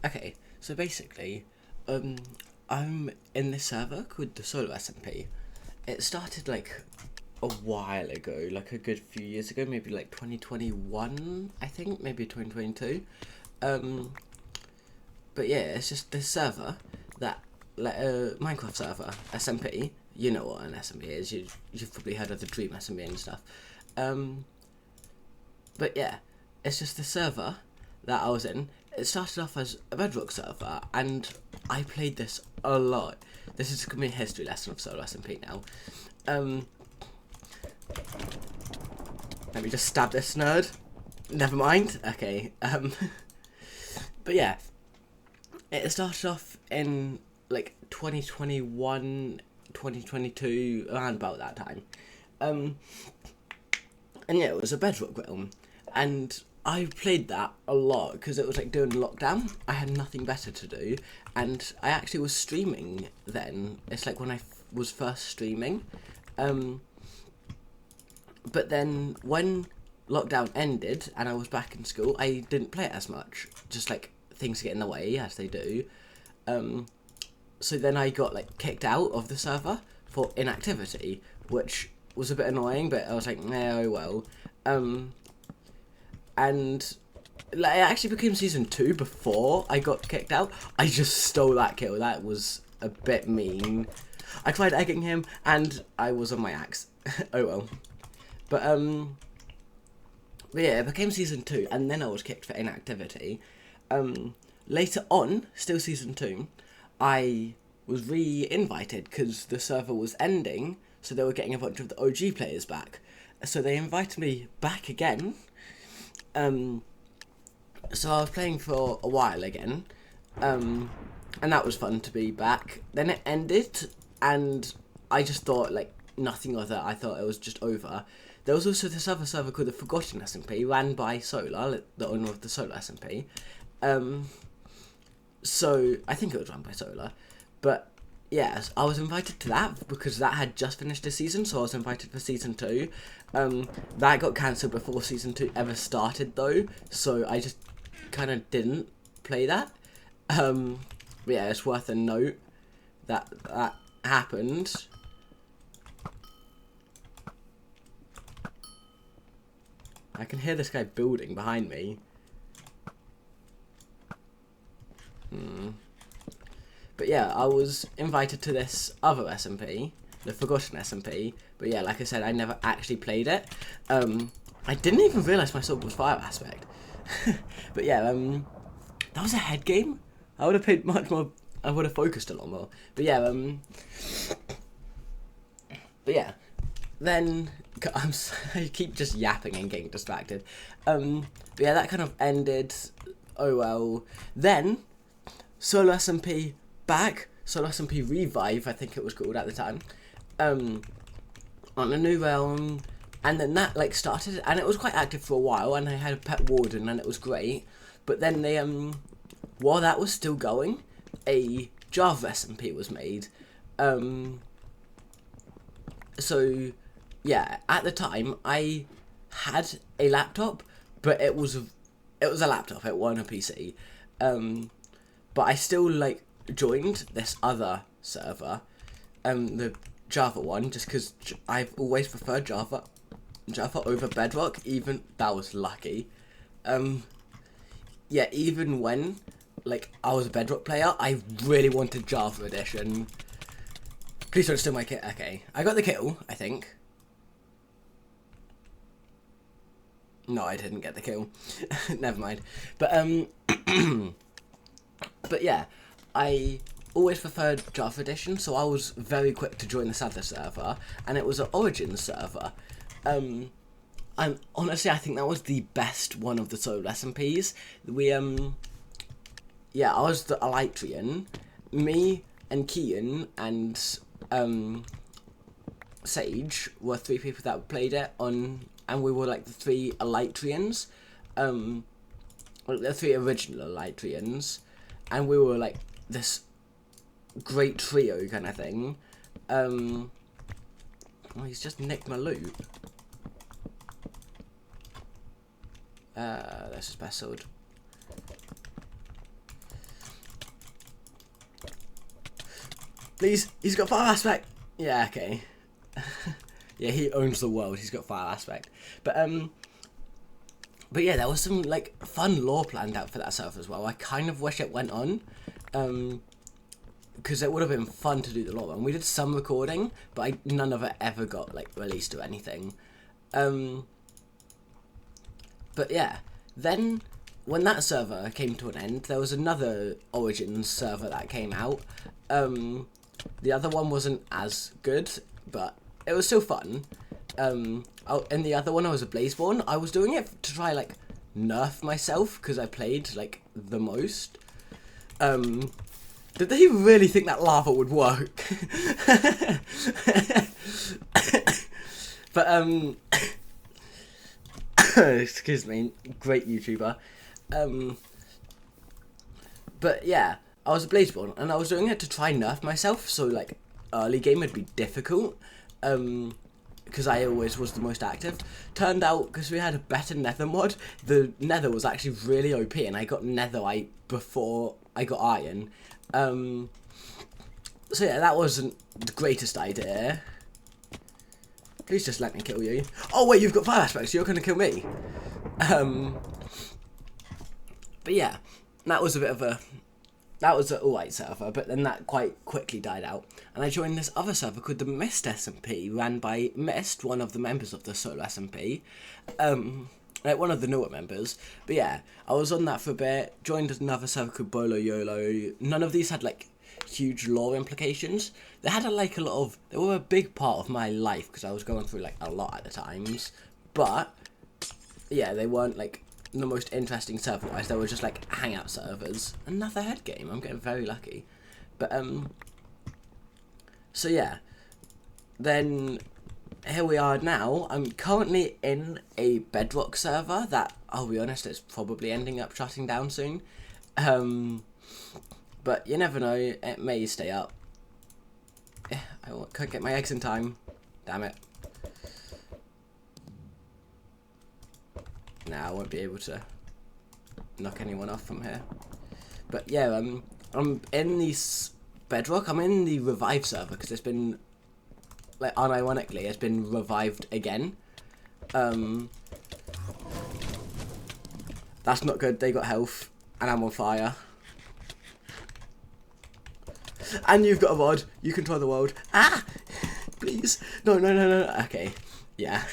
Okay, so basically, um, I'm in this server called the Solar SMP. It started like a while ago, like a good few years ago, maybe like 2021, I think, maybe 2022. Um, but yeah, it's just this server that, like a Minecraft server, SMP. You know what an SMP is. You've probably heard of the Dream SMP and stuff. Um, but yeah, it's just the server that I was in. It started off as a Bedrock server, and I played this a lot. This is going to be a history lesson of Solar SMP now. Um, Let me just stab this nerd. Never mind. Okay. But yeah, it started off in like 2021, 2022, around about that time. Um, and yeah, it was a Bedrock realm, and I played that a lot because it was like during lockdown. I had nothing better to do, and I actually was streaming then. It's like when I was first streaming. But then when lockdown ended and I was back in school, I didn't play it as much. Just like things get in the way, as they do. So then I got like kicked out of the server for inactivity, which was a bit annoying, but I was like, nah, oh well. And like, it actually became season 2 before I got kicked out. I just stole that kill. That was a bit mean. I tried egging him and I was on my axe. Oh well. But yeah, it became season 2 and then I was kicked for inactivity. Later on, still season 2, I was re-invited because the server was ending, so they were getting a bunch of the OG players back. So they invited me back again. So I was playing for a while again, and that was fun to be back. Then it ended, and I just thought like nothing of that. I thought it was just over. There was also this other server called the Forgotten SMP, ran by Solar, the owner of the Solar SMP. So I think it was run by Solar, but yes, I was invited to that because that had just finished the season, so I was invited for season 2. That got cancelled before season 2 ever started though, so I just kind of didn't play that. But yeah, it's worth a note that that happened. I can hear this guy building behind me. But yeah, I was invited to this other SMP, the Forgotten SMP. But yeah, like I said, I never actually played it. I didn't even realise my sword was fire aspect. But yeah, that was a head game. I would have played much more. I would have focused a lot more. But yeah, then I keep just yapping and getting distracted. But yeah, that kind of ended. Oh well. Then Solar SMP back, Solar SMP Revive, I think it was called at the time, on a new realm, and then that like started, and it was quite active for a while, and I had a pet warden, and it was great. But then they while that was still going, a Java SMP was made. So yeah, at the time I had a laptop, but it was a laptop. It wasn't a PC. But I still like joined this other server, the Java one, just because I've always preferred Java over Bedrock. Even that was lucky. Yeah, even when like I was a Bedrock player, I really wanted Java edition. Please don't steal my kit. Okay, I got the kill, I think. No, I didn't get the kill. Never mind. But but yeah, I always preferred Java Edition, so I was very quick to join this other server, and it was an Origin server. I'm honestly, I think that was the best one of the Solar SMPs. We yeah, I was the Elytrian. Me and Kian and Sage were 3 people that played it on, and we were like the 3 Elytrians, like the 3 original Elytrians, and we were like this great trio kind of thing. Oh, he's just nicked my loot. That's his best sword. Please, he's got fire aspect. Yeah, okay. Yeah, he owns the world. He's got fire aspect. But yeah, there was some like fun lore planned out for that server as well. I kind of wish it went on, because it would have been fun to do the lore one. We did some recording, but none of it ever got like released or anything. But yeah, then when that server came to an end, there was another Origins server that came out. The other one wasn't as good, but it was still fun. In the other one, I was a Blazeborn. I was doing it to try like nerf myself because I played like the most. Did they really think that lava would work? But excuse me, great YouTuber. But yeah, I was a Blazeborn and I was doing it to try nerf myself, so like early game would be difficult. Because I always was the most active. Turned out, because we had a better nether mod, the nether was actually really OP, and I got netherite before I got iron. So yeah, that wasn't the greatest idea. Please just let me kill you. Oh wait, you've got fire aspects, so you're gonna kill me. But yeah, that was a bit of a... That was an alright server, but then that quite quickly died out. And I joined this other server called the Mist SMP, ran by Mist, one of the members of the Solar SMP. Like one of the newer members. But yeah, I was on that for a bit, joined another server called Bolo YOLO. None of these had like huge lore implications. They had like a lot of... They were a big part of my life because I was going through like a lot at the times. But yeah, they weren't like the most interesting server wise. They were just like hangout servers. Another head game. I'm getting very lucky. But so yeah, then here we are now. I'm currently in a Bedrock server that, I'll be honest, it's probably ending up shutting down soon. But you never know, it may stay up. I can't get my eggs in time. Damn it. Nah, I won't be able to knock anyone off from here. But yeah, I'm in this Bedrock. I'm in the Revive server because it's been, like, unironically, it's been revived again. That's not good. They got health, and I'm on fire. And you've got a rod. You control the world. Ah! Please. No, no, no, no. Okay. Yeah.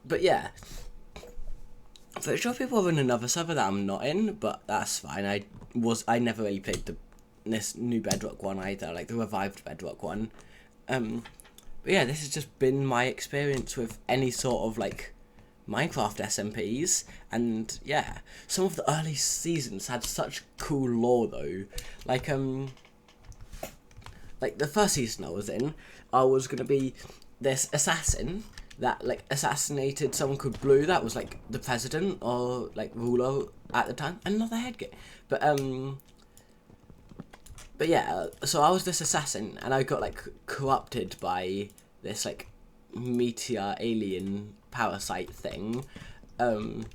But yeah, for sure people are in another server that I'm not in, but that's fine. I never really played this new Bedrock one either, like the revived Bedrock one. But yeah, this has just been my experience with any sort of like Minecraft SMPs, and yeah, some of the early seasons had such cool lore though. Like the first season I was in, I was gonna be this assassin that like assassinated someone called Blue, that was like the president or like ruler at the time. Another head game. But yeah, so I was this assassin and I got like corrupted by this like meteor alien parasite thing. And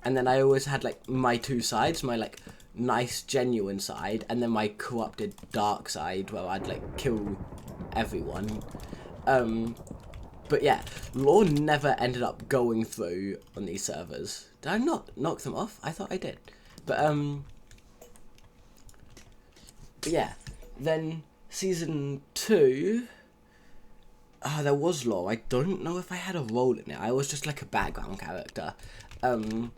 then I always had like my two sides, my like nice genuine side and then my corrupted dark side where I'd like kill everyone. But yeah, lore never ended up going through on these servers. Did I not knock them off? I thought I did. But yeah, then season 2, there was lore. I don't know if I had a role in it. I was just like a background character. But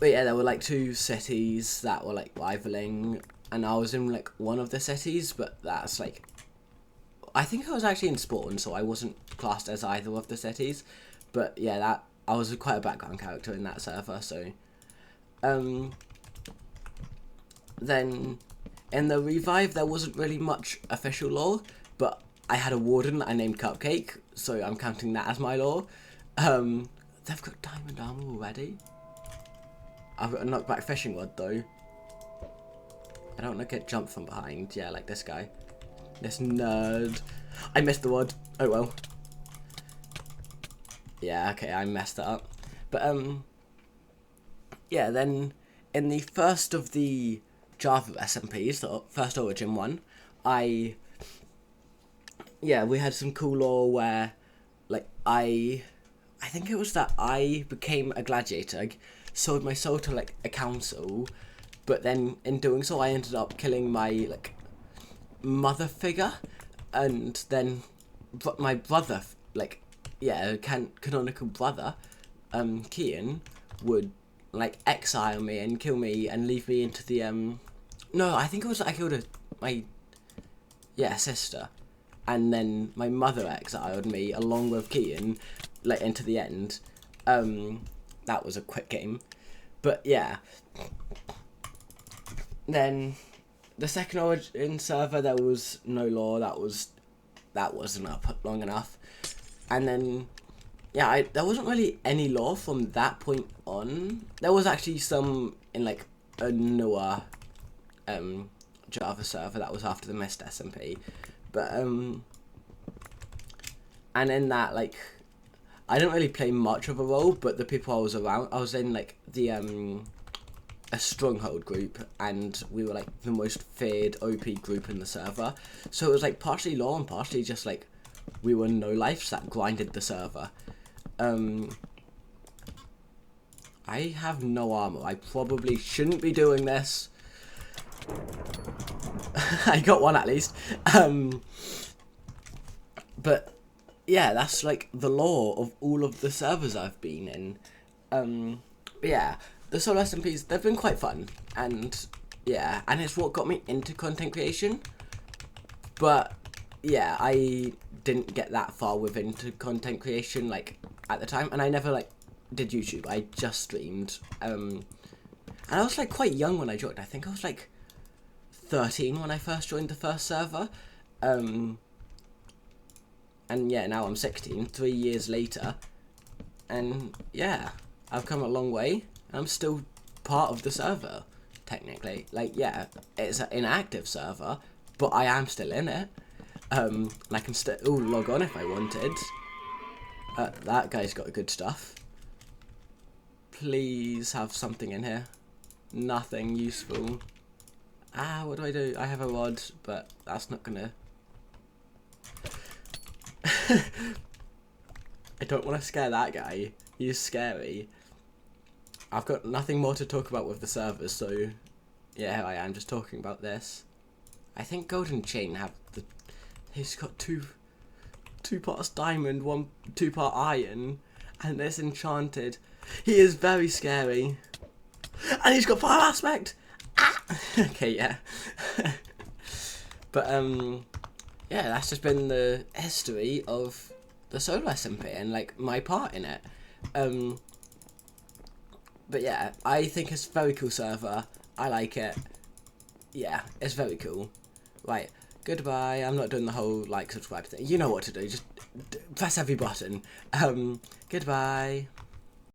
yeah, there were like 2 cities that were like rivaling, and I was in like one of the cities, but that's like, I think I was actually in Spawn, so I wasn't classed as either of the cities. But yeah, that I was quite a background character in that server, so then in the Revive there wasn't really much official lore, but I had a warden that I named Cupcake, so I'm counting that as my lore. They've got diamond armor already. I've got a knockback fishing rod though. I don't want to get jumped from behind. Yeah, like this guy. This nerd. I missed the rod. Oh well. Yeah, okay, I messed that up. But yeah, then in the first of the Java SMPs, the first Origin one, we had some cool lore where, like, I think it was that I became a gladiator. I sold my soul to, like, a council, but then in doing so, I ended up killing my, like, mother figure, and then my brother, like, canonical brother, Kian, would, like, exile me and kill me and leave me into the, no, I think it was I killed my sister, and then my mother exiled me along with Kian, like, into the end. That was a quick game, but yeah. Then the second Origin server, there was no lore. That wasn't up long enough, and then there wasn't really any lore from that point on. There was actually some in, like, a newer Java server that was after the Mist SMP, but and in that, like, I didn't really play much of a role, but the people I was around, I was in, like, the a stronghold group, and we were, like, the most feared OP group in the server, so it was, like, partially lore and partially just, like, we were no lives that grinded the server. I have no armor. I probably shouldn't be doing this. I got one at least. But yeah, that's, like, the lore of all of the servers I've been in. But yeah, the Solar SMPs, they've been quite fun, and yeah, and it's what got me into content creation. But yeah, I didn't get that far into content creation, like, at the time, and I never, like, did YouTube. I just streamed, and I was, like, quite young when I joined. I think I was, like, 13 when I first joined the first server, and yeah, now I'm 16, 3 years later, and yeah, I've come a long way. I'm still part of the server, technically. Like, yeah, it's an inactive server, but I am still in it. And I can still log on if I wanted. That guy's got good stuff. Please have something in here. Nothing useful. What do I do? I have a rod, but that's not gonna... I don't want to scare that guy. He's scary. I've got nothing more to talk about with the servers, so yeah, here I am just talking about this. I think Golden Chain have the... He's got two parts diamond, 2 part iron, and this enchanted. He is very scary. And he's got fire aspect! Ah! Okay, yeah. But, yeah, that's just been the history of the Solar SMP and, like, my part in it. But yeah, I think it's a very cool server. I like it. Yeah, it's very cool. Right, goodbye. I'm not doing the whole, like, subscribe thing. You know what to do. Just press every button. Goodbye.